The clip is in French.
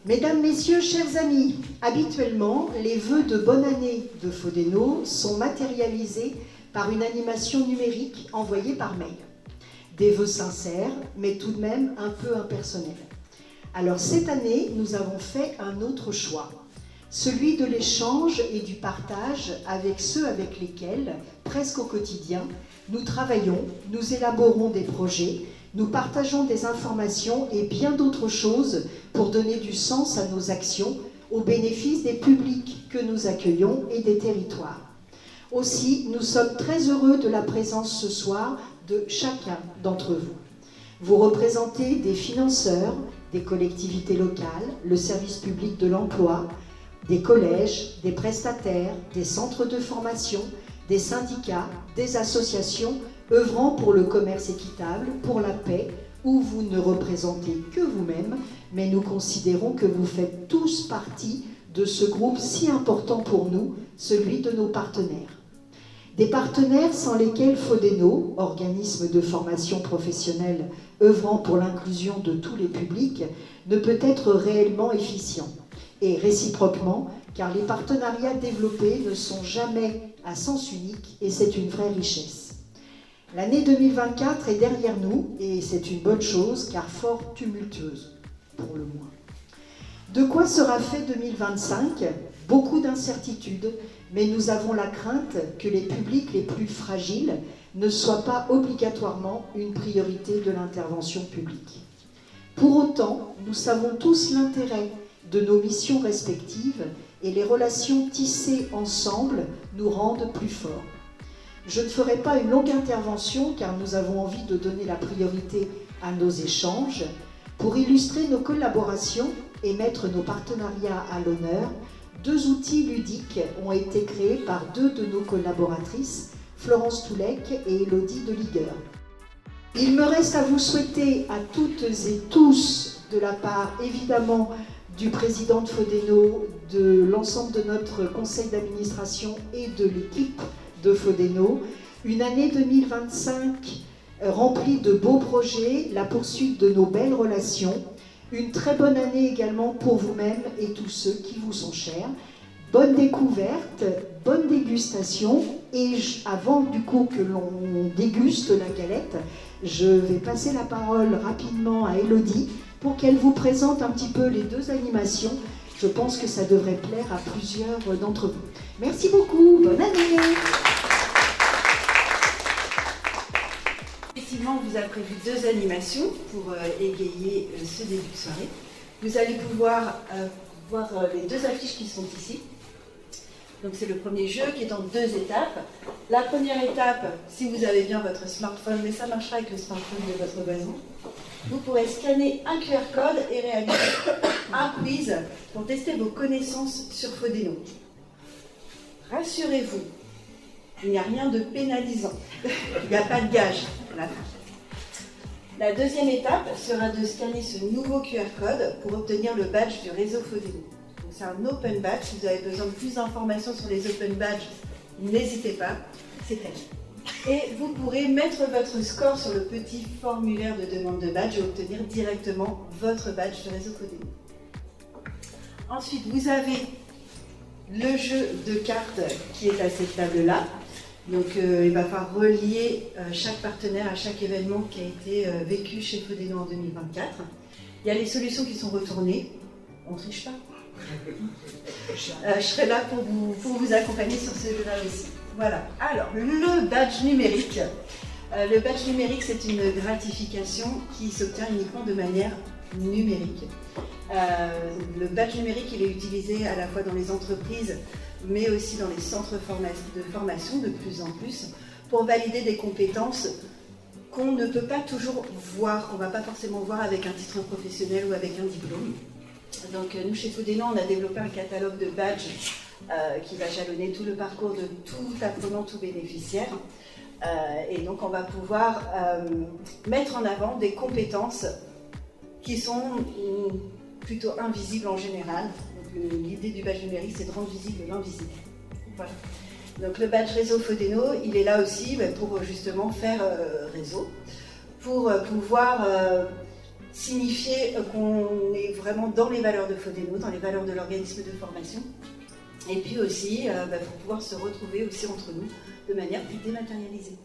Mesdames, Messieurs, chers amis, habituellement, les vœux de bonne année de Fodeno sont matérialisés par une animation numérique envoyée par mail. Des vœux sincères, mais tout de même un peu impersonnels. Alors cette année, nous avons fait un autre choix, celui de l'échange et du partage avec ceux avec lesquels, presque au quotidien, nous travaillons, nous élaborons des projets, nous partageons des informations et bien d'autres choses pour donner du sens à nos actions au bénéfice des publics que nous accueillons et des territoires. Aussi, nous sommes très heureux de la présence ce soir de chacun d'entre vous. Vous représentez des financeurs, des collectivités locales, le service public de l'emploi, des collèges, des prestataires, des centres de formation, des syndicats, des associations œuvrant pour le commerce équitable, pour la paix, où vous ne représentez que vous-même, mais nous considérons que vous faites tous partie de ce groupe si important pour nous, celui de nos partenaires. Des partenaires sans lesquels Fodeno, organisme de formation professionnelle œuvrant pour l'inclusion de tous les publics, ne peut être réellement efficient. Et réciproquement, car les partenariats développés ne sont jamais à sens unique et c'est une vraie richesse. L'année 2024 est derrière nous et c'est une bonne chose car fort tumultueuse, pour le moins. De quoi sera fait 2025 ? Beaucoup d'incertitudes, mais nous avons la crainte que les publics les plus fragiles ne soient pas obligatoirement une priorité de l'intervention publique. Pour autant, nous savons tous l'intérêt de nos missions respectives et les relations tissées ensemble nous rendent plus forts. Je ne ferai pas une longue intervention car nous avons envie de donner la priorité à nos échanges. Pour illustrer nos collaborations et mettre nos partenariats à l'honneur, 2 outils ludiques ont été créés par 2 de nos collaboratrices, Florence Toulec et Élodie Deligueur. Il me reste à vous souhaiter à toutes et tous, de la part évidemment du président de Fodeno, de l'ensemble de notre conseil d'administration et de l'équipe de Fodeno, une année 2025 remplie de beaux projets, la poursuite de nos belles relations, une très bonne année également pour vous-même et tous ceux qui vous sont chers. Bonne découverte, bonne dégustation et avant du coup que l'on déguste la galette, je vais passer la parole rapidement à Élodie pour qu'elle vous présente un petit peu les 2 animations. Je pense que ça devrait plaire à plusieurs d'entre vous. Merci beaucoup, bonne année. Effectivement, on vous a prévu 2 animations pour égayer ce début de soirée. Vous allez pouvoir voir les 2 affiches qui sont ici. Donc c'est le premier jeu qui est en 2 étapes. La première étape, si vous avez bien votre smartphone, mais ça marchera avec le smartphone de votre voisin, vous pourrez scanner un QR code et réaliser un quiz pour tester vos connaissances sur Fodeno. Rassurez-vous, il n'y a rien de pénalisant. Il n'y a pas de gage à la fin. La deuxième étape sera de scanner ce nouveau QR code pour obtenir le badge du réseau Fodeno. C'est un open badge. Si vous avez besoin de plus d'informations sur les open badges, n'hésitez pas, c'est elle. Et vous pourrez mettre votre score sur le petit formulaire de demande de badge et obtenir directement votre badge du réseau Fodeno. Ensuite, vous avez le jeu de cartes qui est à cette table-là. Donc il va falloir relier chaque partenaire à chaque événement qui a été vécu chez Fodeno en 2024. Il y a les solutions qui sont retournées. On ne triche pas. Je serai là pour vous accompagner sur ce jeu-là aussi. Voilà. Alors, le badge numérique. Le badge numérique, c'est une gratification qui s'obtient uniquement de manière numérique. Le badge numérique, il est utilisé à la fois dans les entreprises, mais aussi dans les centres de formation de plus en plus, pour valider des compétences qu'on ne peut pas toujours voir, qu'on ne va pas forcément voir avec un titre professionnel ou avec un diplôme. Donc nous, chez Fodeno, on a développé un catalogue de badges qui va jalonner tout le parcours de tout apprenant, tout bénéficiaire. Et donc on va pouvoir mettre en avant des compétences qui sont plutôt invisibles en général. L'idée du badge numérique, c'est de rendre visible l'invisible. Voilà. Donc le badge réseau Fodeno, il est là aussi pour justement faire réseau, pour pouvoir signifier qu'on est vraiment dans les valeurs de Fodeno, dans les valeurs de l'organisme de formation. Et puis aussi, pour pouvoir se retrouver aussi entre nous de manière plus dématérialisée.